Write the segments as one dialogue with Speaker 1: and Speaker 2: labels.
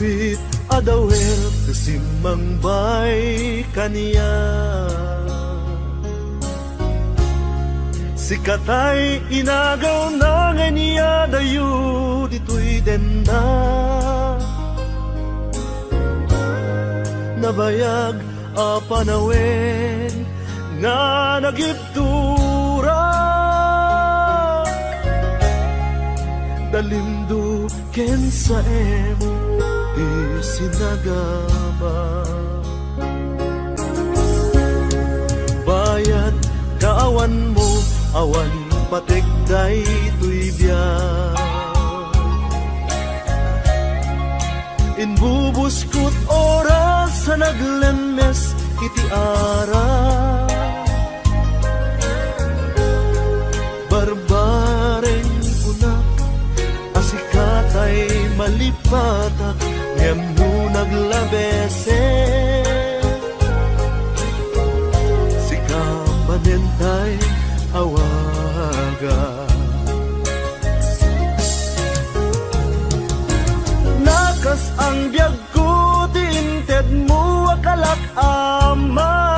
Speaker 1: Hapit adawel kasimang bay kaniya. Sikatay inagaw na nga niya dayo dito'y denda. Nabayag a panawen nga nagiptura. Dalimdo ken sa di sinagama. Bayad kaawan mo, awan patekday tuy biyak. Inbubuskot oras sa naglemes iti ara. Barbareng una asikatay malipatak ngem no naglabese. Sikamanentay awaga. Nakas ang biyag ko tinted mo akalak ama.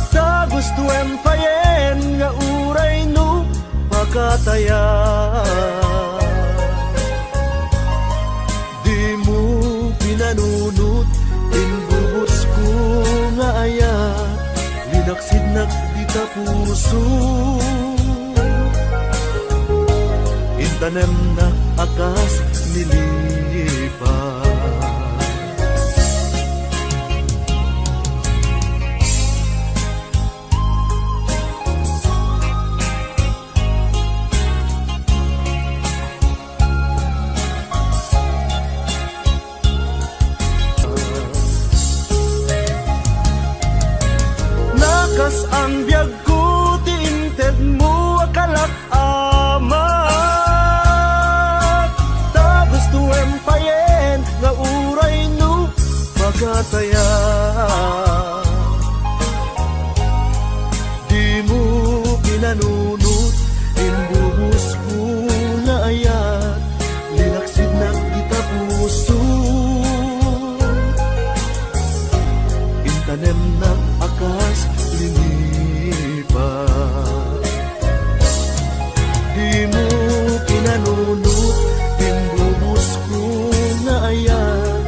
Speaker 1: Sa gusto empayen nga uray no pakataya. Di mo pinanunot inbubos ko nga aya. Linaksid nagdita puso. Intanem na akas nilipas. Nakas ang biyag ko tinted mo akalak ama. Nga uray no magataya. Di mo pinanunot inbuhos ko na ayat. Linaksid na kita puso. Intanem na akas linipas. Di mo pinanunot inbuhos ko na ayan.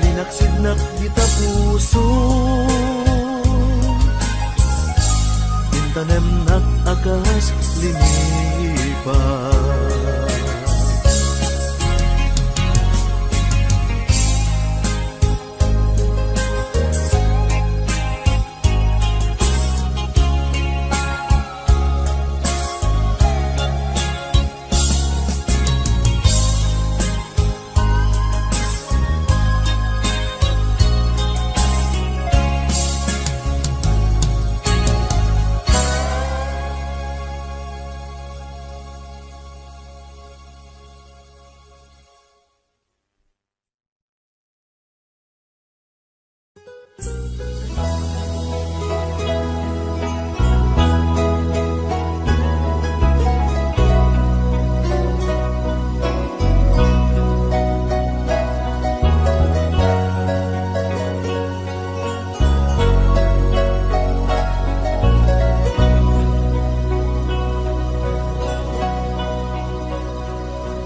Speaker 1: Linaksid na kita puso. Intanem na agas linipas.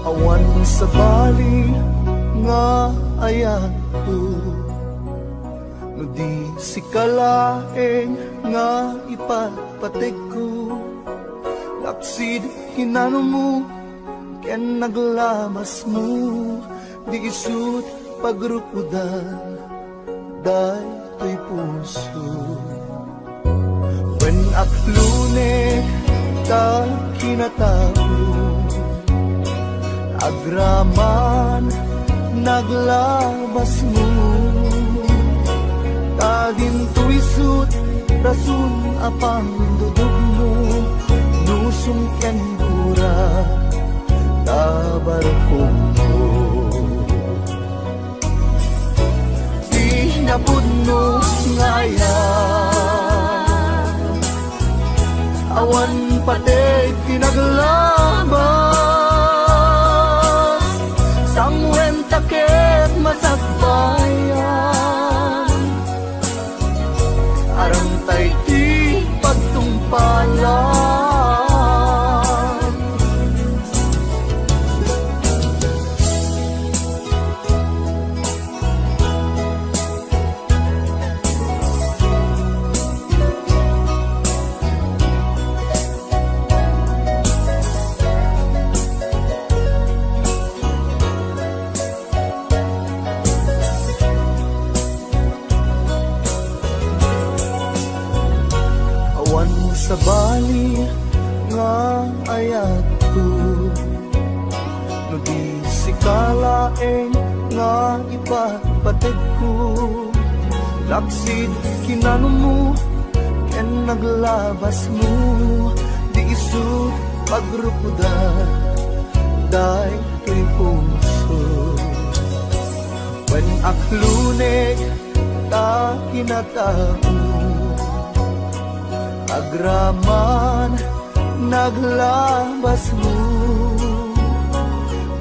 Speaker 1: Awan sa bali nga ayan ko. No di sikalaeng nga ipapatig ko. Lapsid hinano mo ken naglamas mo. Di isut pagrukudan day to'y puso. When aklune ka kinatago. Agraman naglabas mo. Tadin tuisut rasun apang dudog mo. Nusong ken gura tabar ko mo. Di napud mo ngaya. Awan patay tinaglaban. Sang wenta sa bali nga ayat ko. No di sikalaeng nga ipatpatid ko, laksid kinano mo ken naglabas mo, di isu pagrupudan day kay puso. When aklunek ta kinatao, agraman naglabas mo,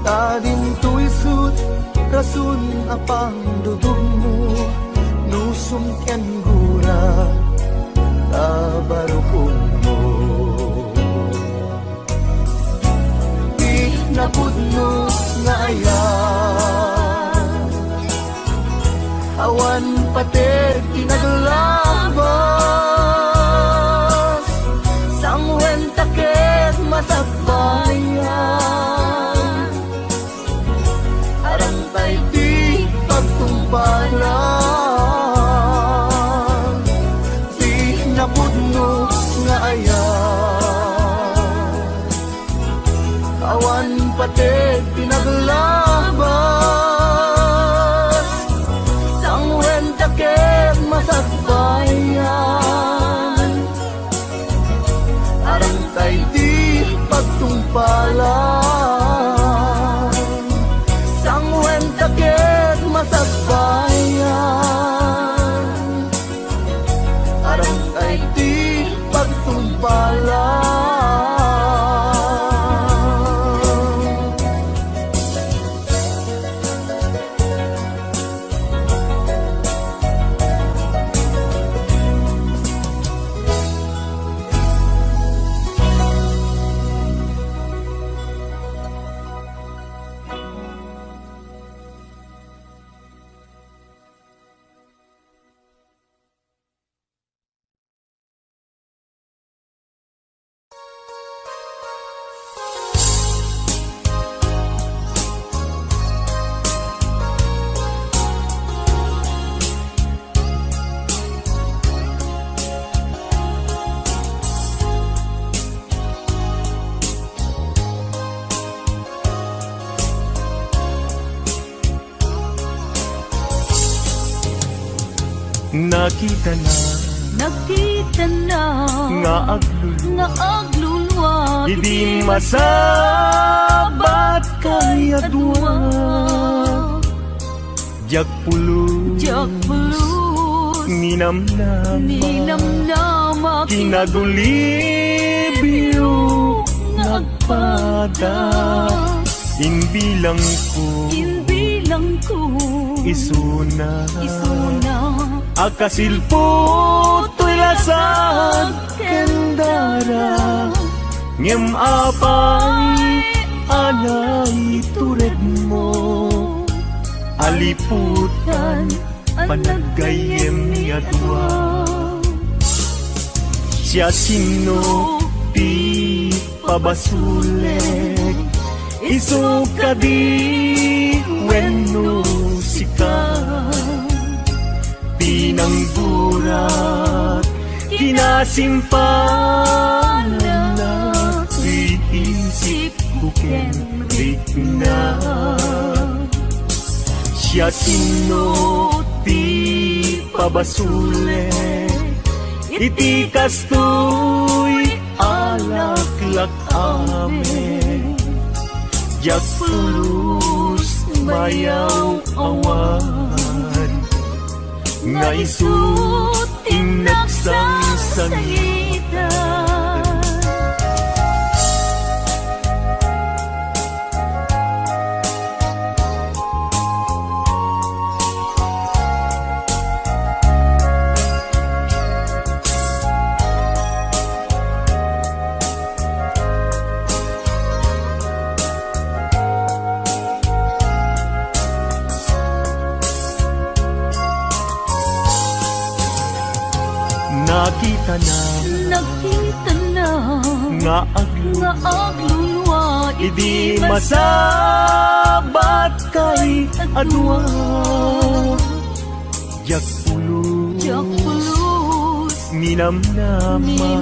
Speaker 1: tadim tu isut rasun apang dudog mo, nusum ken gura tabarukong mo. Di napudno nga ayan, awan pater kinaglabas, sangwen taket masakbayan, arang tay di pagtumpalan. Di napudno nga ayan, awan pater kinaglabas, sangwen taket masakbayan, arang tay di pagtumpalan, sangwen taket masakbayan, arang tay di pagtumpalan.
Speaker 2: Nakita na
Speaker 1: nga
Speaker 2: aglulwa,
Speaker 1: hindi masabat kay adwa, jak pulus ninamnama kinadulibyo nagpada, inbilang ko isuna akasilpo to'y lasag kendara, ngem apay anay tured mo, aliputan panagayem nga dua, siya sino ti pabasuleg, isu kadi wenno sika, pinanggurat kinasimpanan na, iisip ko kenrik na, siya sino ti pabasule, iti kastoy alaklak ame, jak pulus mayaw awan, nga isut inagsansangitan.
Speaker 2: Nakita na
Speaker 1: nga
Speaker 2: aglulwa,
Speaker 1: idi masabat kay adwa, jak pulus
Speaker 2: Minamnama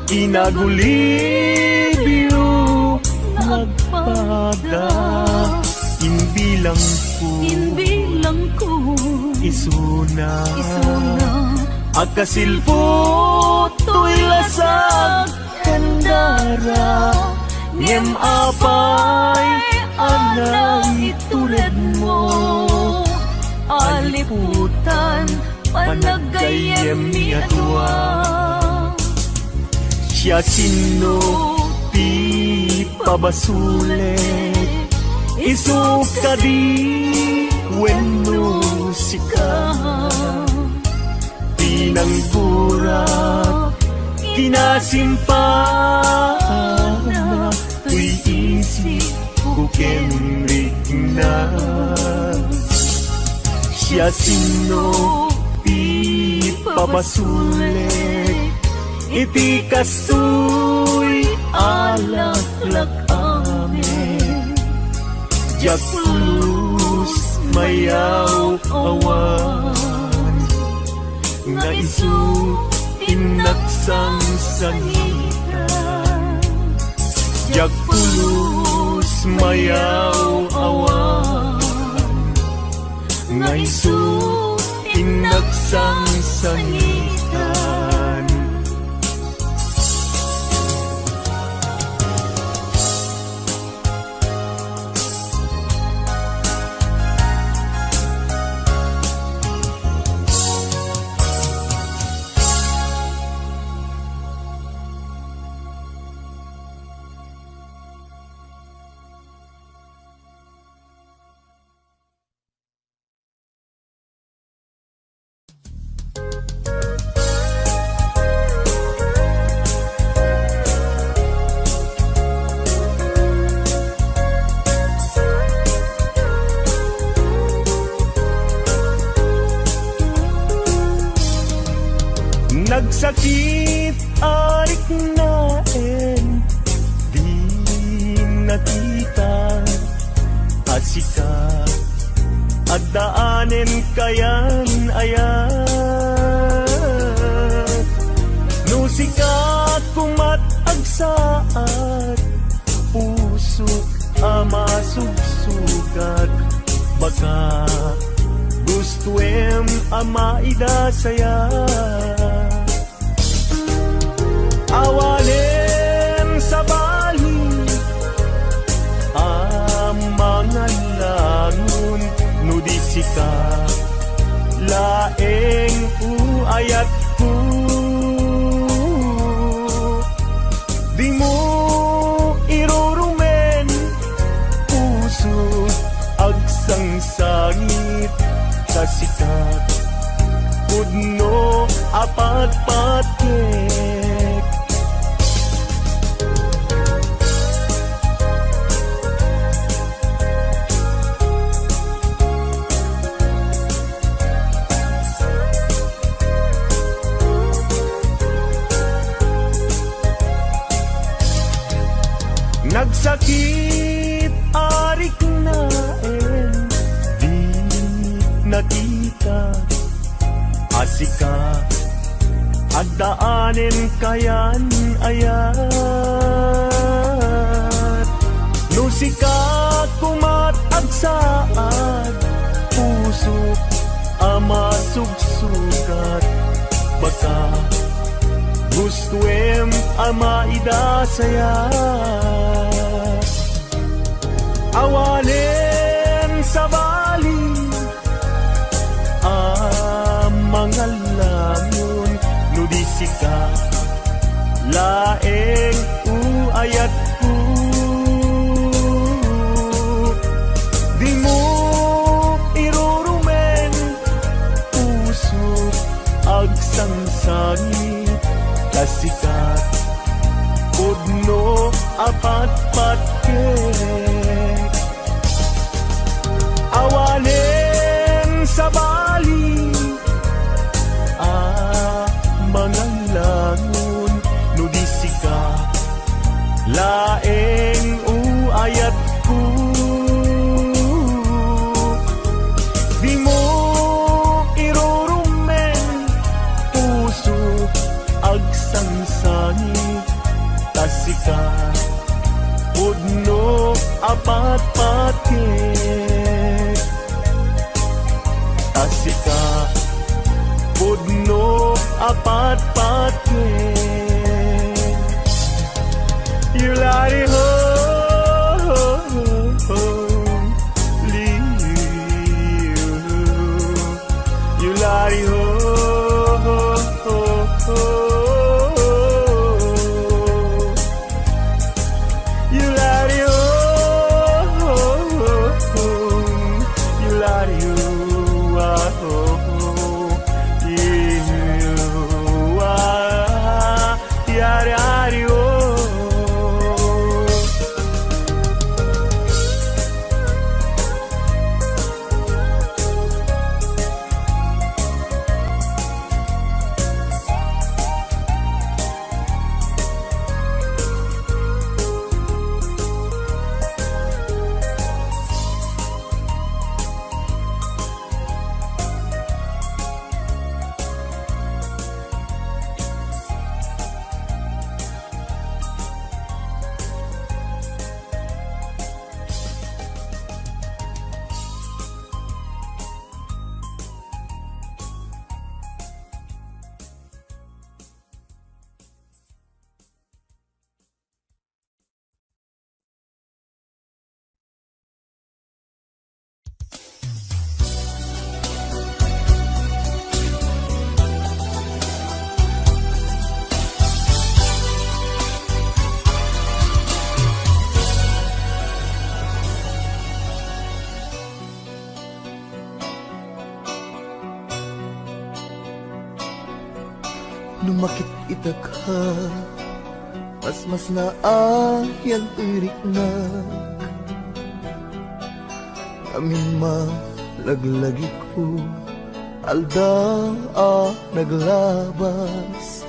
Speaker 1: Inagulibyo Nagpada Imbilang ko Isuna Akasilpo To'y lasag Kandara Ngem apay Anang itured mo
Speaker 2: Aliputan Panagayem ni atwa
Speaker 1: Siya sino Ti pabasulet Isuk ka di Wenno sika Tinanggurak Kinasimpana Tuy isi Kukenrik na Siya sino Ti pabasulet Iti kastoy Alaklak amin Jak pulus mayaw awan Nga isu tinaksang sangitan Jak pulus mayaw awan Nga isu tinaksang sangitan Nagsakit arik naen Di nakita Asika At daanen kayan ayat Nusikat kumat agsaat Pusok ama sugsugat Baka gustuem ama idasaya Awalem sa bali mga langon nudisika laeng uayat ko Di mo irurumen puso agsang sangit sa sikat Pudno apat patek Nagsakit arik naen Di nakita Asika At daanen kayan ayat Nusikat kumat agsaad Puso ama sugsugat Baka gustuem ama idasaya Awalem sa bali mga langon nudisika laeng uayat ko Di mo irurumen puso agsangsangit kasikat Pudno apat patkek Awalem sa bali mga langon nudisika laeng uayat ko Di mo irurumen puso apat-pat ket asika pudno apat-pat ket yulari ho yulari ho
Speaker 3: Numakit itaka mas na ayang irik na amin malaglagi ko alda naglabas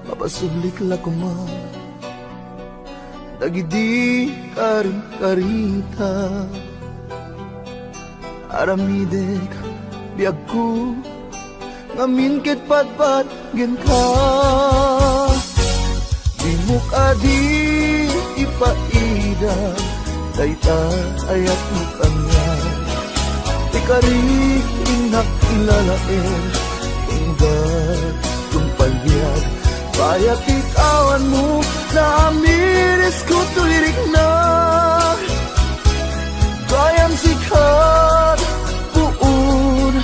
Speaker 3: mapasulik la kuma dagidi karin karita aramidek biag ko ngamin ket patpat gen ka di mo kadi ipaida dayta ayat mo kanya ikari inak ilalain inggat tumpalbiag bayat ikawan mo na amiris ko tulirik na gayam sikat puun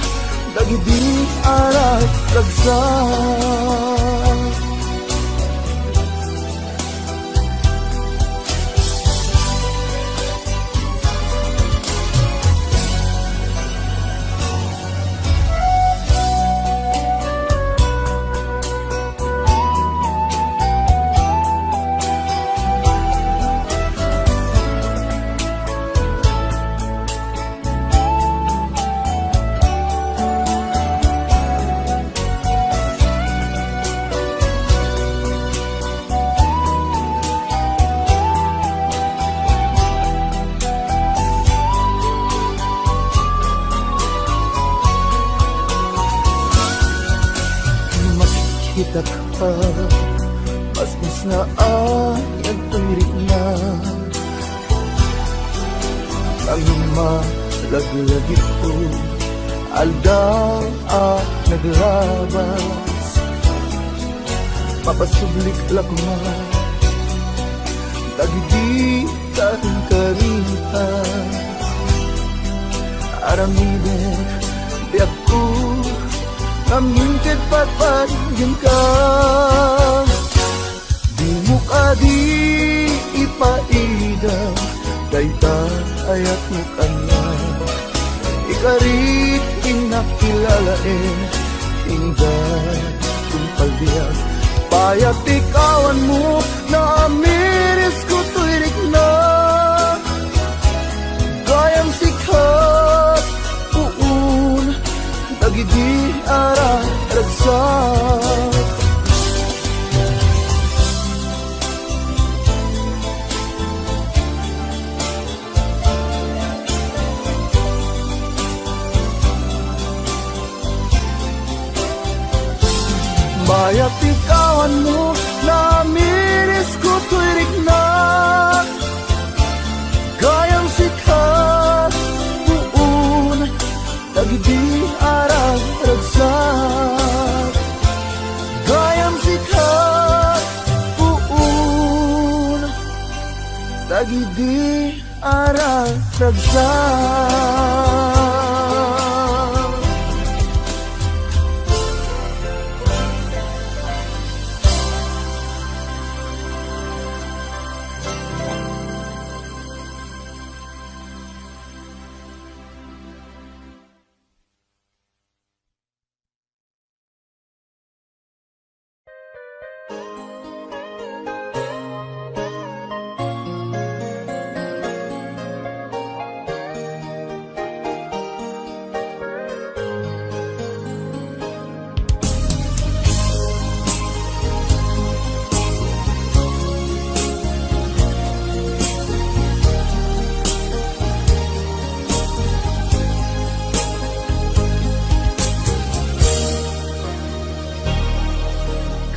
Speaker 3: dagidi arat ragsa kita ka mas na ayag tumirik na ang malaglagi ko aldaw naglabas papasublik lang ma dagidi karing karita aramidek biag ko Namingkit patpagin ka di mo kadi ipaida dayta ayat mo kanya ikarit inakilalain inggan tumpalbiag payat ikawan mo na amiris ko tuirik na gayang sikat uun dagidi ara ragsak bayat ikawan mo na miris ko tuirik na sikat buun dagiti arag ragsak gayam sikat buun dagiti arag ragsak.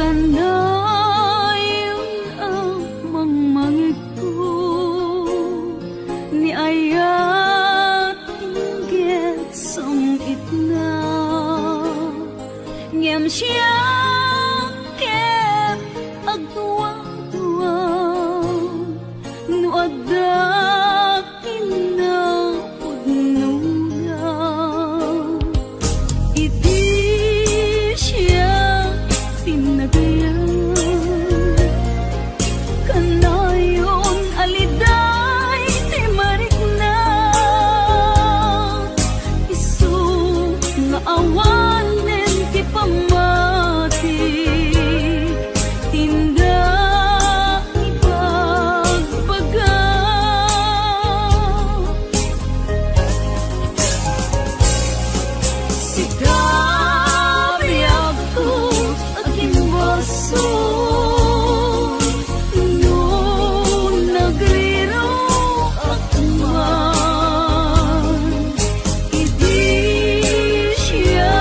Speaker 2: Kanayon ang mangmangit ko ni ayat inggit sangit na ngem siya ket agtuwa-tuwa no adda kinapudnuna iti siya tinagayan kanayon aliday ti marikna isu nga awanen ti pamati tinda ipagbaga sikabi ako baso no nagriro ako man hindi siya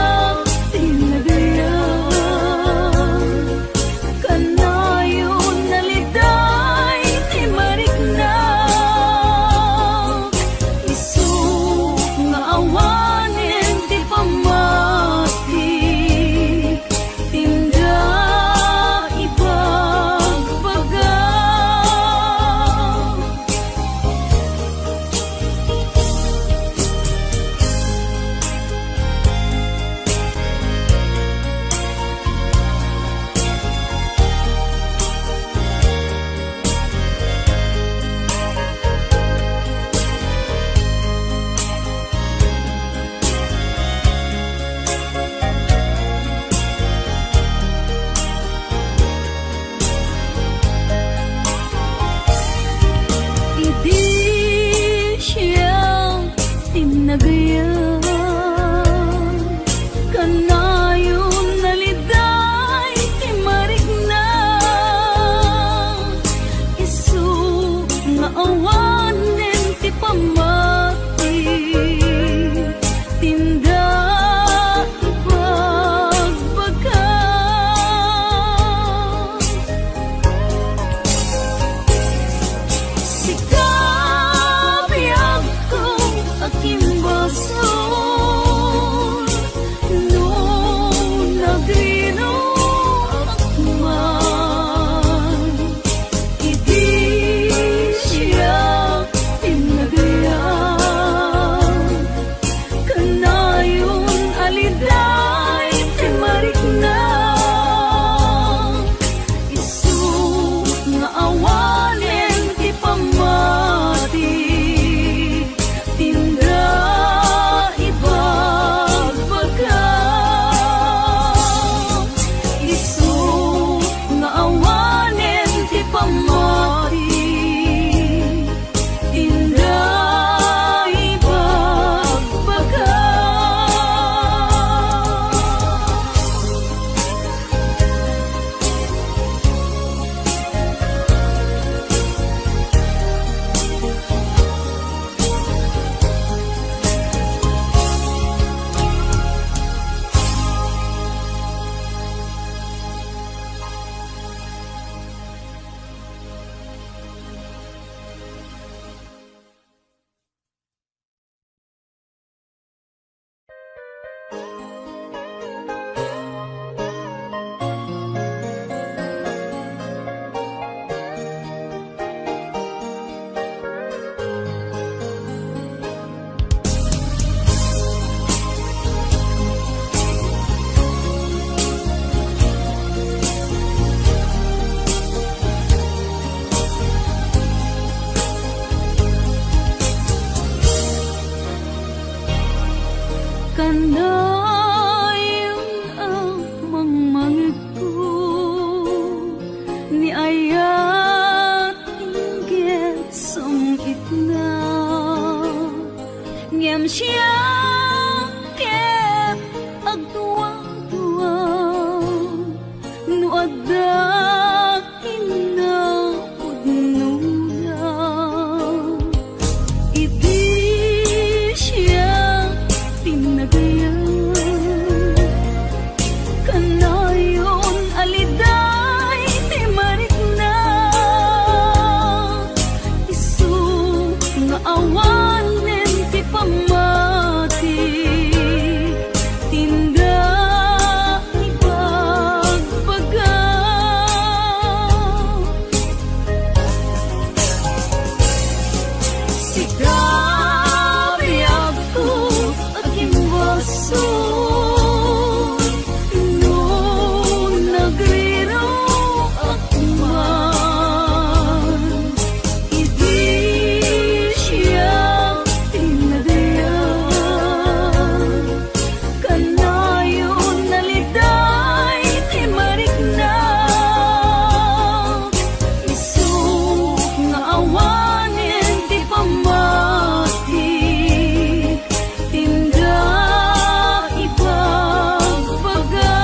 Speaker 2: tinagayan kanayon naliday ti marikna isu nga awanen ti pamati tuwang-tuwa no adda kinaudnuna. Idi siya tinagayan kanayon aliday ti marikna. Isu nga awanen ti pamati tinda ibagbaga. Sikabi ako aking baso no nagriro ako man. Idi siya tinagayan kanayon naliday ti marikna. Isu nga awanen ti pamati tinda ibagbaga.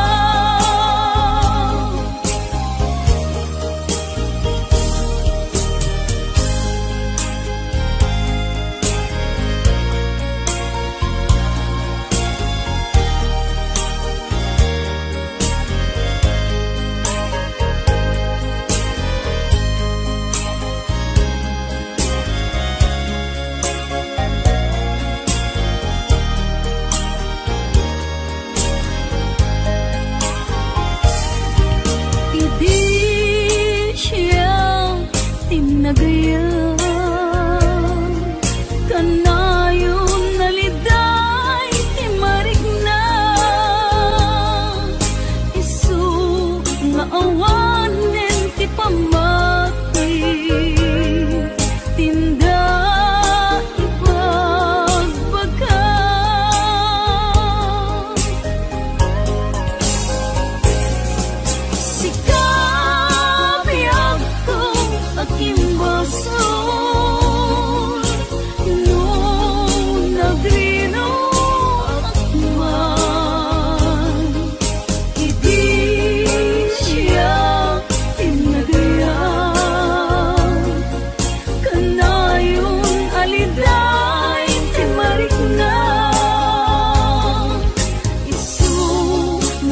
Speaker 2: Idi siya tinagayan kanayon naliday ti marikna. Isu nga awanen ti pamati tinda ibagbaga. Sikabi ako aking baso no nagrino ako man. Idi siya tinagayan kanayon aliday ti marikna. Isu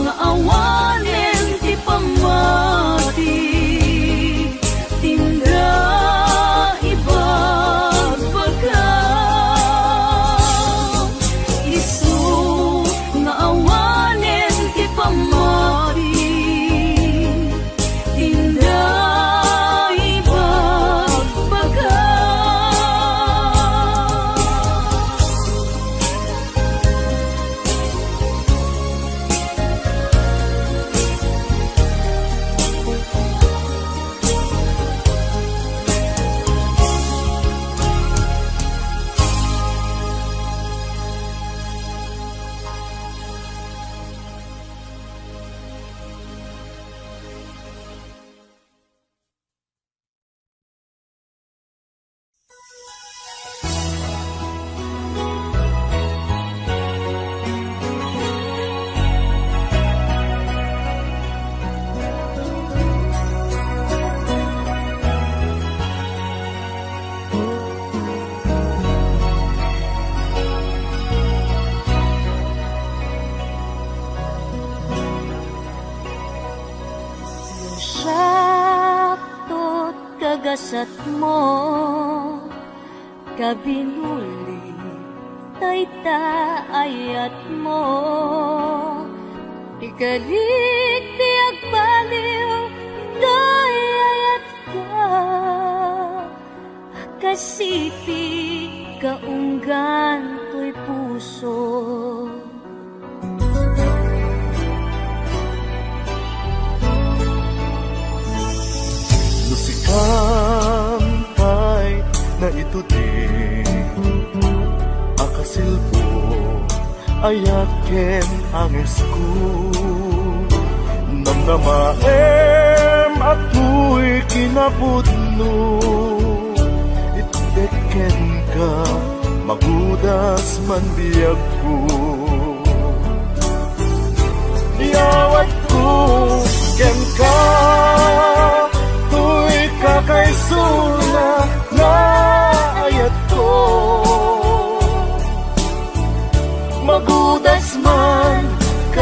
Speaker 2: nga awanen ti pamati tinda ibagbaga. Isu nga awanen ti pamati tinda ibagbaga. Sakto't kagasat mo kabinuli tayta ayat mo ikalik ti agbaliw day ayat ka kasipi kaunggan to'y puso.
Speaker 3: Kampay na ito din akasilpo ayaken ang esku namnamaem ato'y kinapudno itdeken ka magudas man biyag ko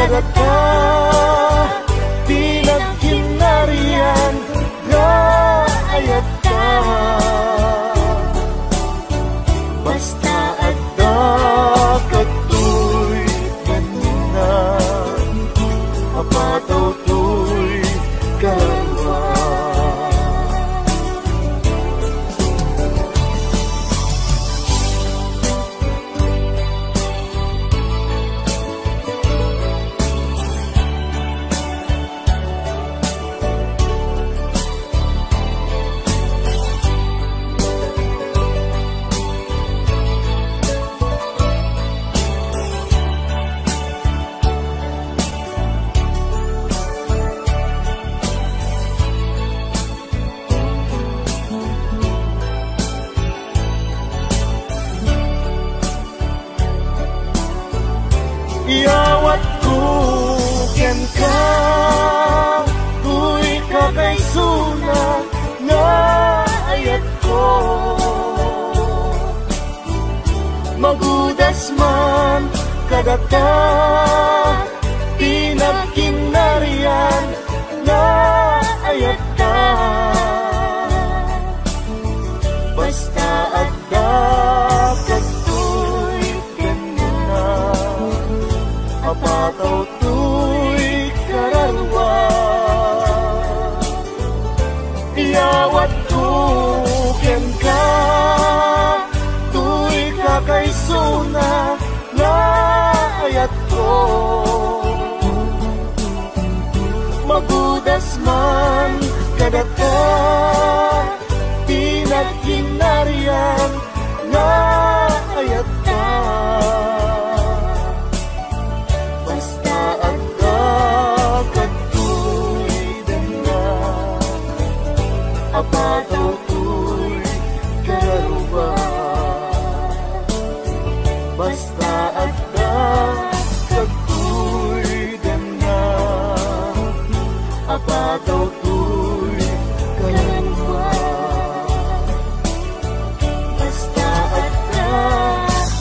Speaker 3: kadata pinagkinarian nga ayat ka. Basta adda katoy ganina, apataw to'y kalwa. Iyawat ko ken ka, tuy kakaysuna nga ayat ko. Magudas man kadata pinagkinarian nga ayat ka. Basta adda katoy kanina, apataw to'y kararwa. Iyawat ko ken ka, to'y kakaysuna nga ayat ko. Magudas man kadata pinagkinarian nga ayat ka. Basta adda katoy dana, apataw to'y kararwa. Basta adda katoy dana, apataw to'y kararwa. Basta adda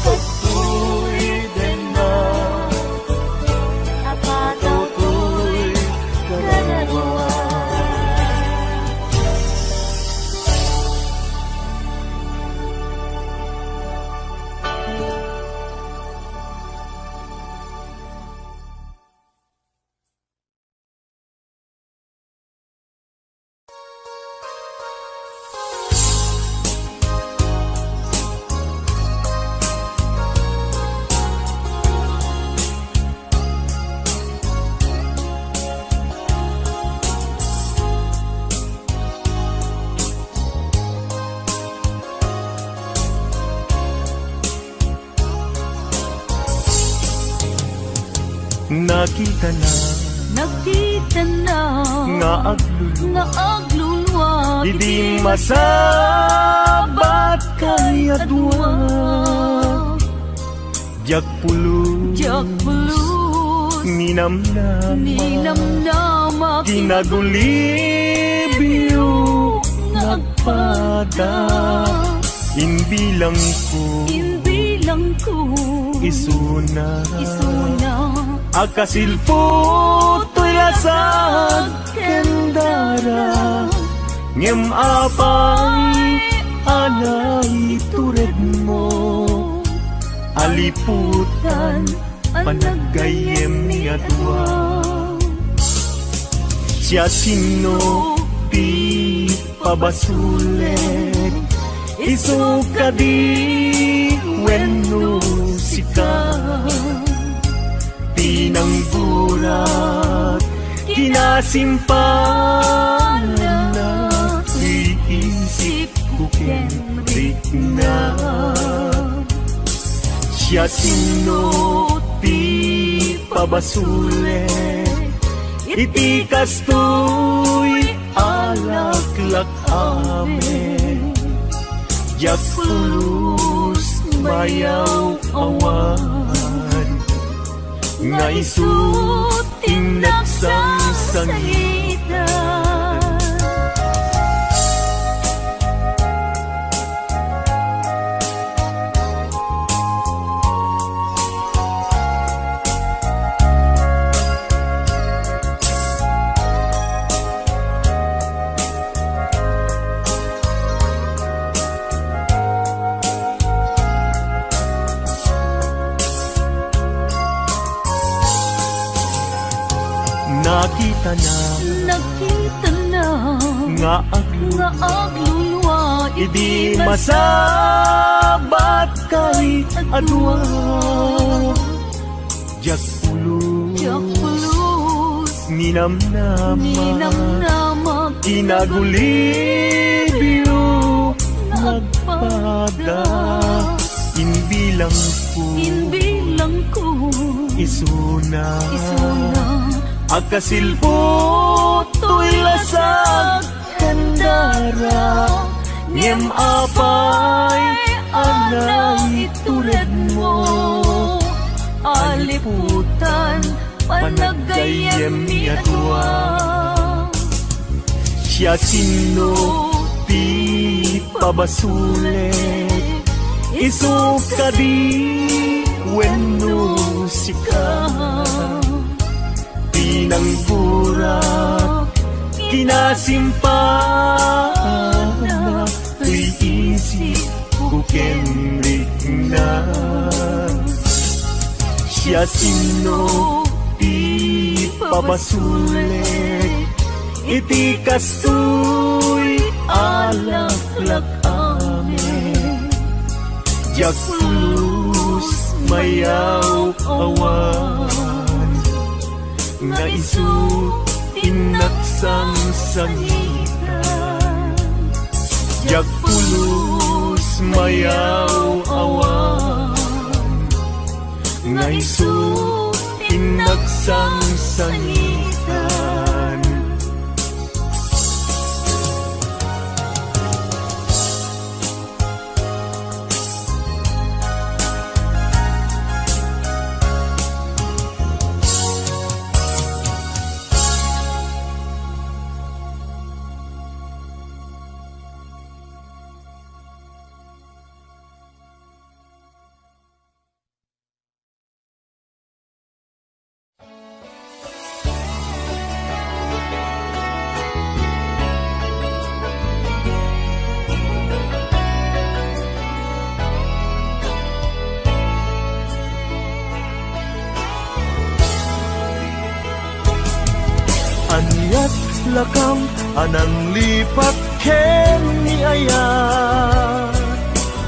Speaker 3: katoy dana, apataw to'y kararwa. Nakita na nga aglulwa, hindi masabat kayadwa. Jak pulus ninamnama kinagulibyo nagpada. Inbilang ko isuna akasilpo to'y lasag kendara. Ngem apay anay tured mo, aliputan panagayem nga dua. Siya sino pi pabasulet, isuka di wenno sika. Pinanggurat kinasimpanan na, iisip ko kenrik na. Siya sino ti pabasulet, itikas to'y alaklak amen. Jak pulus mayaw awan, nga isuting nagsasangitan.
Speaker 1: nakita na
Speaker 2: nakita na
Speaker 1: nga
Speaker 2: nga aglulwa
Speaker 1: Idi masabat kay adwa Jak
Speaker 2: Jakpulus
Speaker 1: Ninamnama Kinagulibyo Nagpada Inbilang ko Isuna Akasilpo To'y lasag Kandara Ngem apay Anang itured mo Aliputan Panagayem ni atwa Siya sino Ti pabasulet Isuka di Weno sika Pinangburak Kinasimpana Tuy isip Kukenrik na Siya sino Ti pabasulet Iti kastoy Alaklak amin Jakpulus mayaw awan Nga isu tinaksang sangitan Jakpulus mayaw awan Nga isu tinaksang sangitan Anyat lakam anang lipat ken ni ayat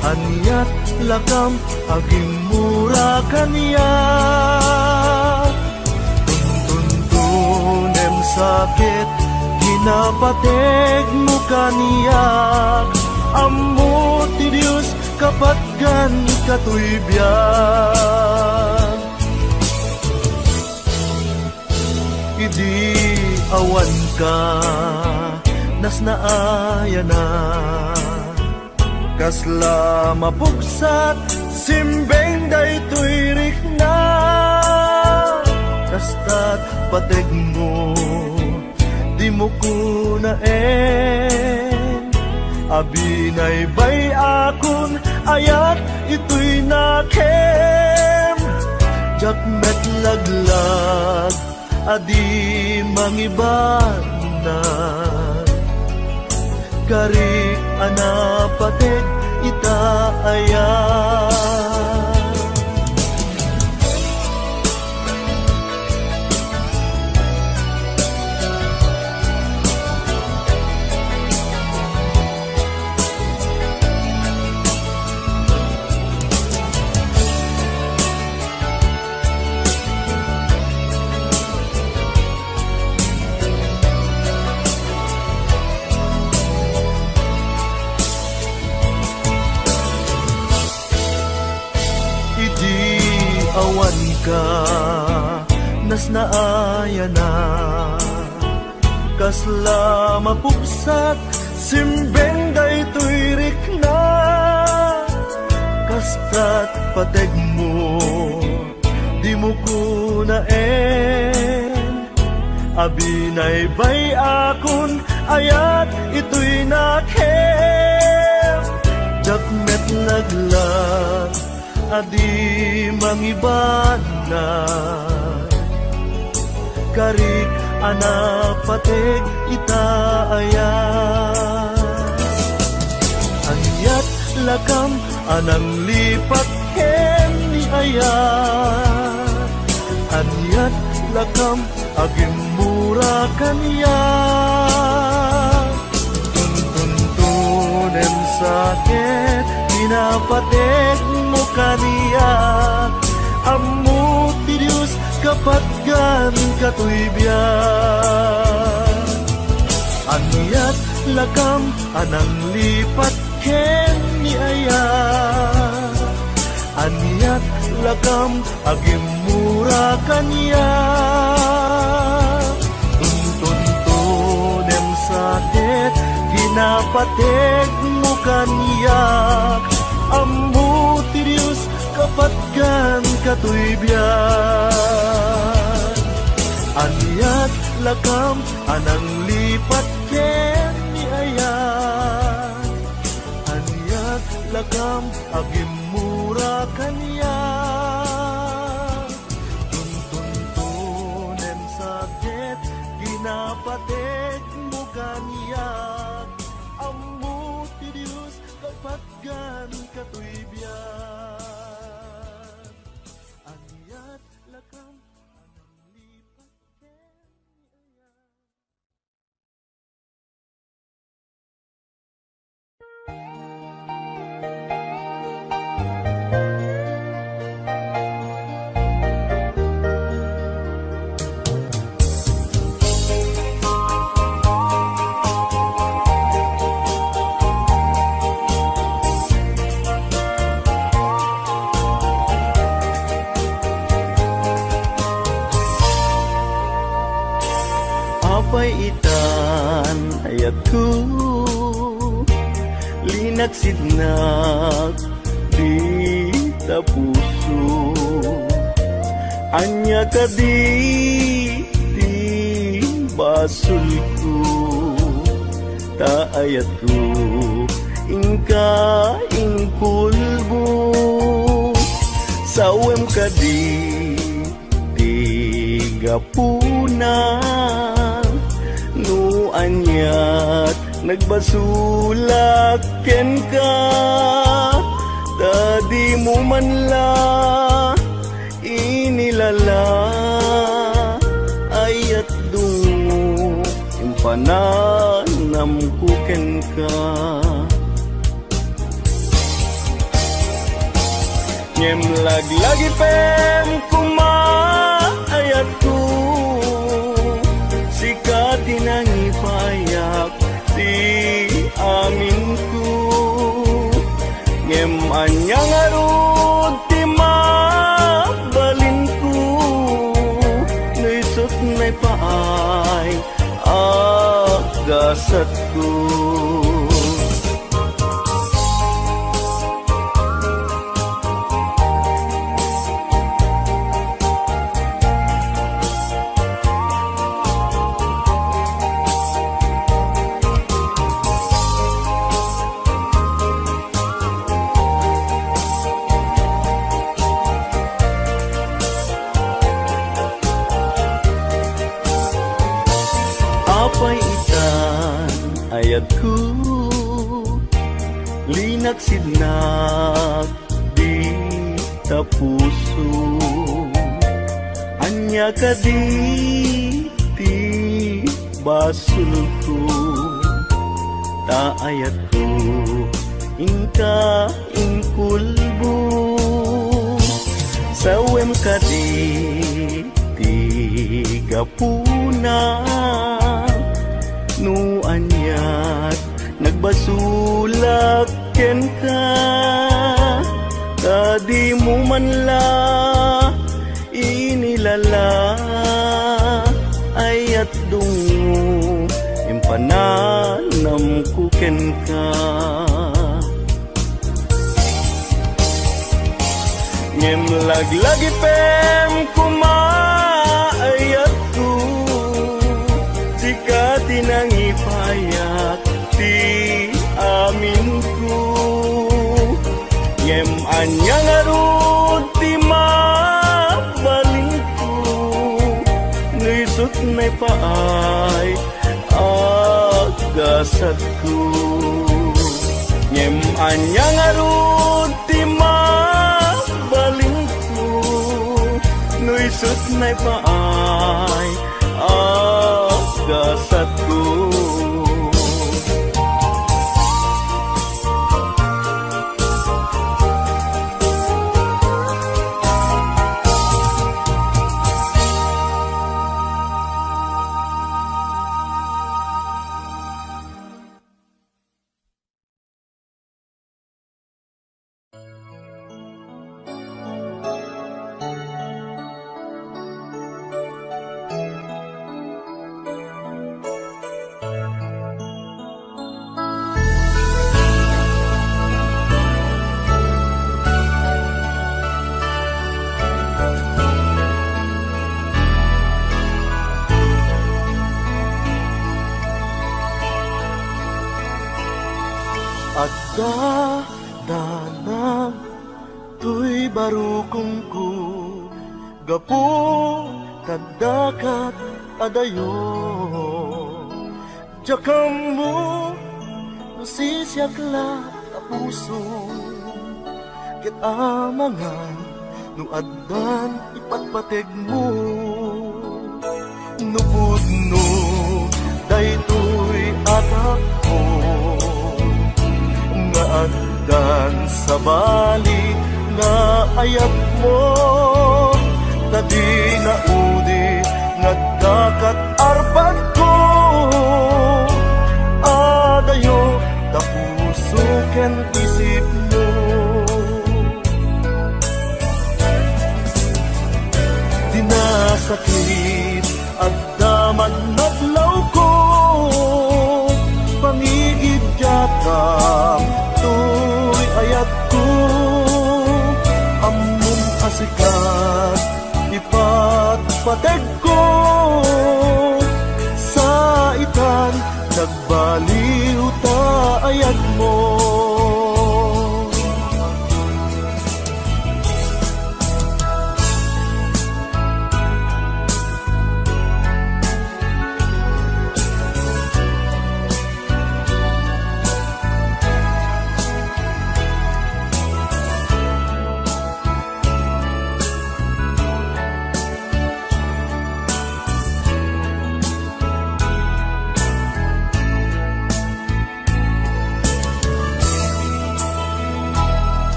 Speaker 1: Anyat lakam aging mura kaniya Tuntunem sakit kinapateg mo kaniyak Ammo ti Diyos kapatgan katoy biyak Idi awan ka nas naaya na kasla mapugsat simbeng daytoy rikna kastat pateg mo di mo kunaen abinay bay akon ayat ito'y nakem jakmet laglag adi mangiban na karik anapated ita ayan awan ka nas naaya na kasla mapugsat simbeng daytoy rikna kastat pateg mo di mo kunaen abinay bay akon ayat ito'y nakem jakmet laglag adi mangibana karik anapatek ita ayan anyat lakam anang lipat ken ni ayat anyat lakam agim mura kanya. Tuntunem sakit pinapatek mo kaniya. Ammo ti Diyos kapatgan katuibyan. Anyat lakam anang lipat ken ni aya. Anyat lakam agim mura kanya. Tuntunem sakit pinapatek mo kaniya. Ammo ti Diyos kapatgan katuibyan. Anyat lakam anang lipat ken ni aya. Anyat lakam agim mura kanya. Tuntunem sakit ginapatek mo kaniya. Ammo ti Diyos kapatgan katuibyan. Anyat lakam anang lipat ken ni aya. Apay itan ayat ko linaksidnak di tapuso. Anya ka di basul ko ta ayat ko ingka ingkulbo. Sawem ka di gapuna no anyat nagbasulak ken ka. Dadi mo man la inilala ayat dungo impananam ko ken ka. Ngem lagi pem kuma ayat ko sikat tinangipayak di amin ko. Ngem anyang arod ti mabalin ko naisot na'y paay agasat ko. Apay itan ayat ko linaksidnak di tapuso. Anya ka di basul ko ta ayat ko ingka ingkulbo. Sawem ka di gapuna no anyat nagbasulak ken ka. Tadi mo man la inilala ayat dungo impananam ko ken ka. Ngem lagi pem kuma ayat ko jika tinangipayak ti amin ko. Ngem anyang arod ti mabalin ko naisot na'y paay agasat ko. Ngem anyang arod ti mabalin ko isut na'y paay gasat ko. Adda danag tuy barukong ko gapo kadakat adayo jakam mo nasisyakla a puso ket amangan no addan ipatpateg mo nupudno daytoy atak ko addan sa bali nga ayat mo tadi na udi nga dakat arpan ko adayo da puso ken isip mo dinasakit addaman nadlaw ko pangigid jatam tuy ayat ko among asikat ipatpateg ko sa itan nagbaliw ta ayat mo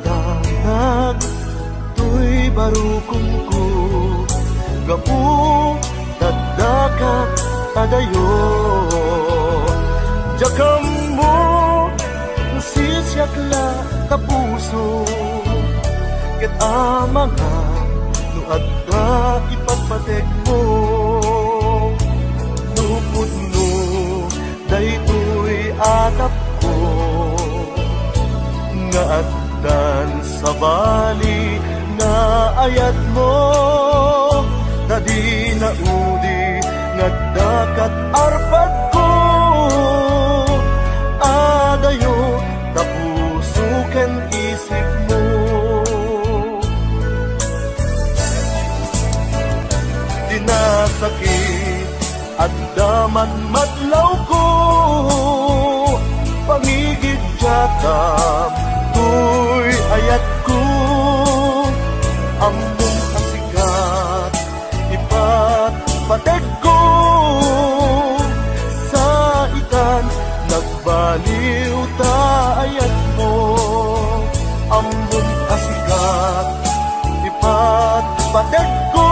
Speaker 1: danag tuy barukong ko gapu dadakat adayo jakam mo nasisyakla ka puso ket amangan no adda ipatpateg mo nupudno daytoy atap ko nga addan sa bali nga ayat mo tadi na udi nga dakat arpad ko adayo da puso ken isip mo dinasakit addaman madlaw ko pangigid jatam tuy ayat ko among asikat ipatpateg ko sa itan nagbaliw ta ayat mo among asikat ipatpateg ko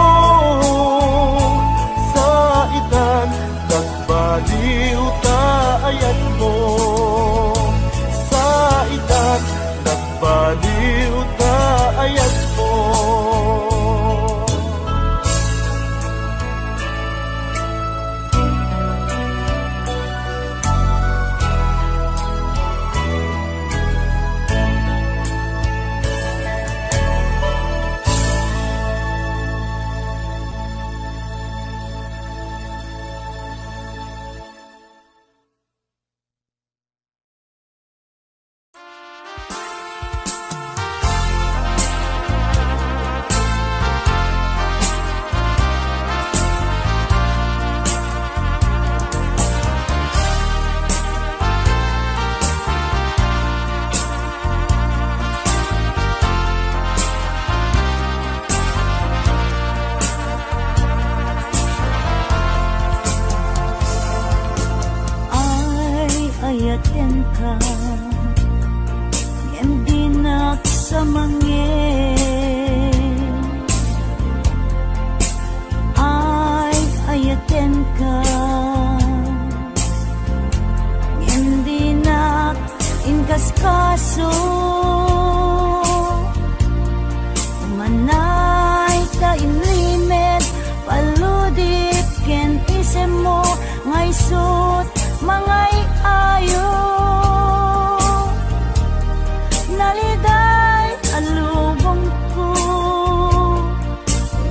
Speaker 1: sa itan nagbaliw ta ayat mo sa itan nagbaliw ta ayat mo
Speaker 2: ayaten ka hindi nagsamangin ay ayaten ka hindi nag-inkaskaso umanay ta inlimit paludip ken isem mo ngay sut mangay ayo naliday alubong ko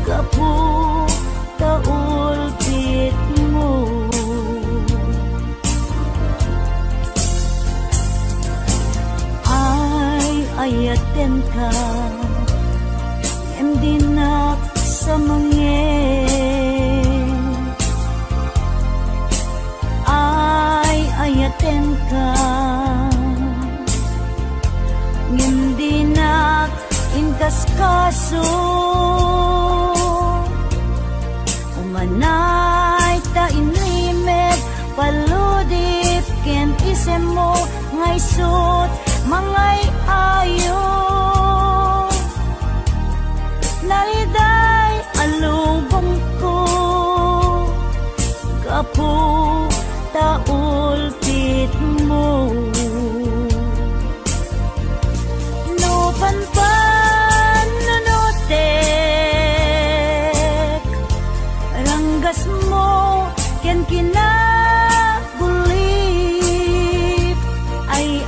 Speaker 2: kapu taulpit mo ay ayaten ka hindi nagsamangin ay ayaten ka hindi nag-inkaskaso umanay ta inlimit paludip ken isem mo ngay sut mangay ayo naliday alubong ko kapu taulpit mo no panpan nunutek ranggas mo ken kinabulit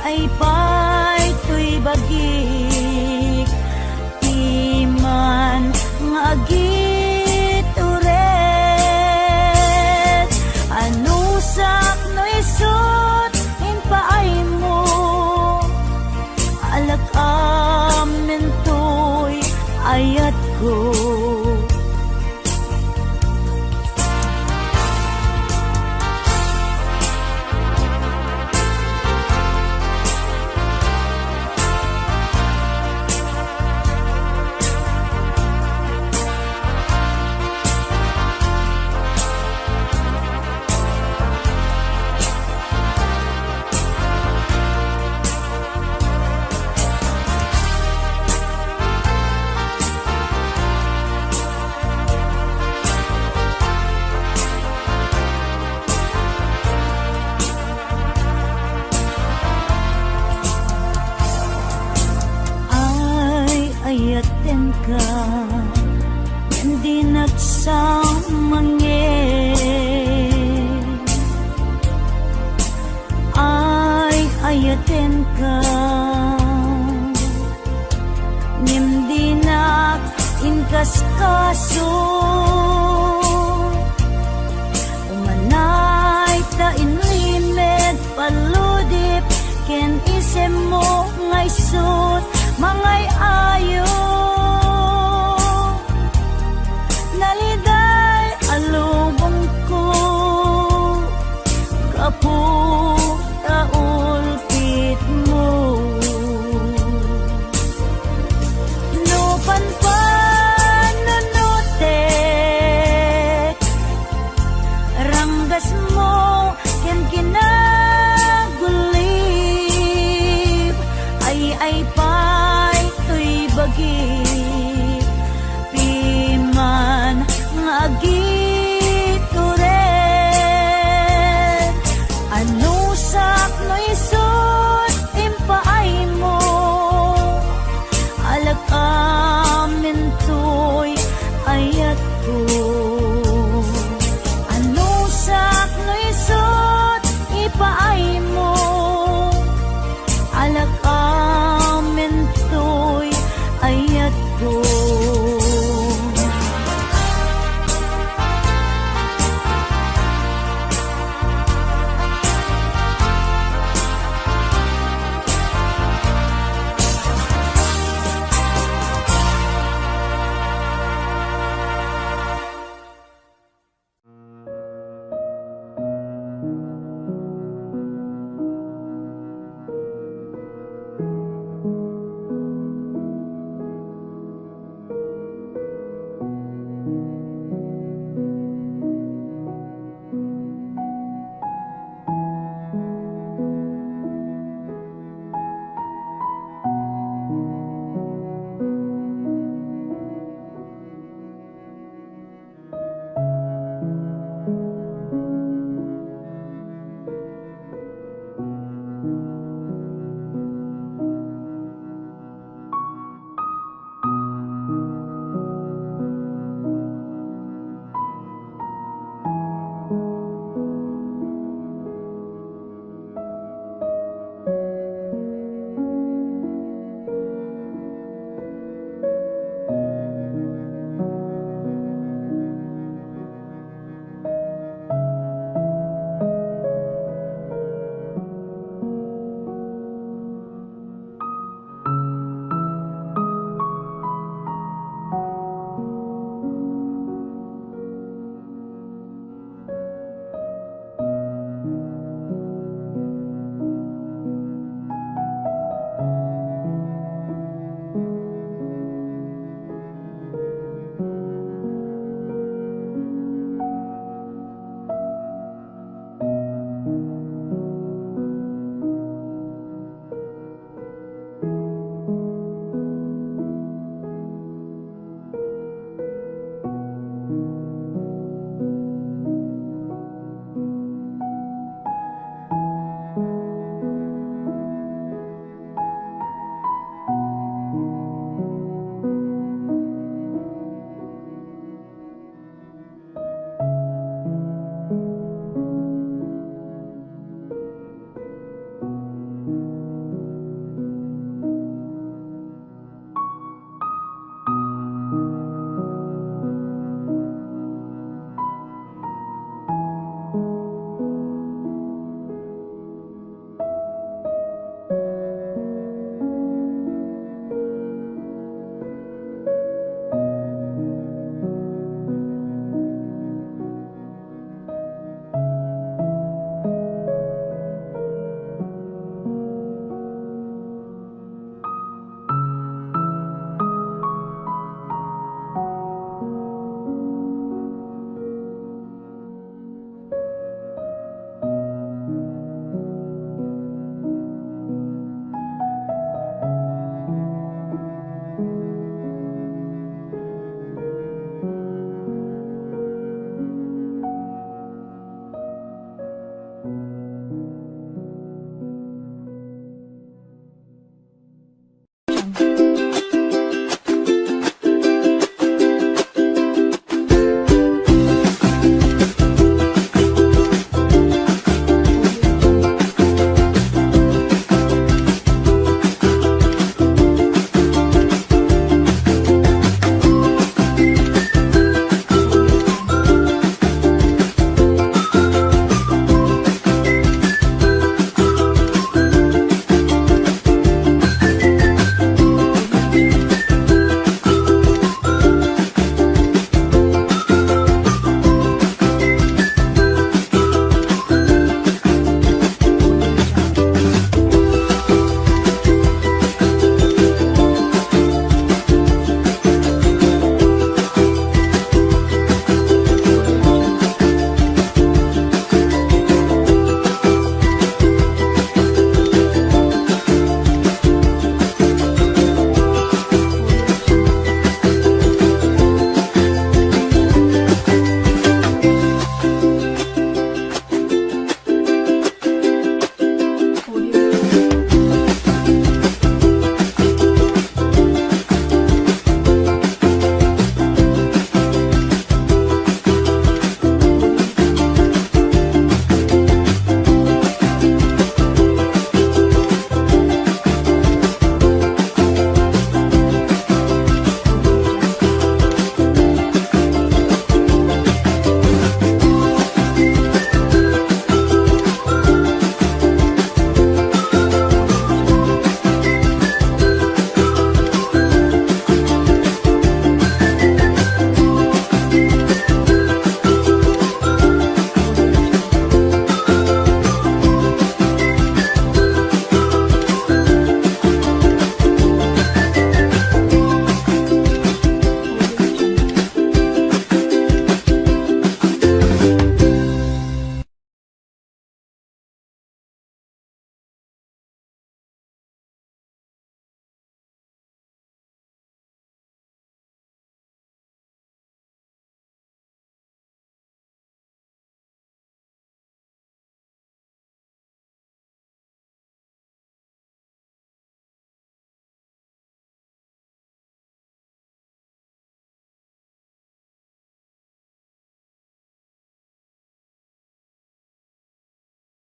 Speaker 2: ay pay tuy bagik timan ngagit uret anusak no isut in paay mo alak amin tuy ayat ko ayaten ka hindi nagsamangin ay ayaten ka hindi nag-inkaskaso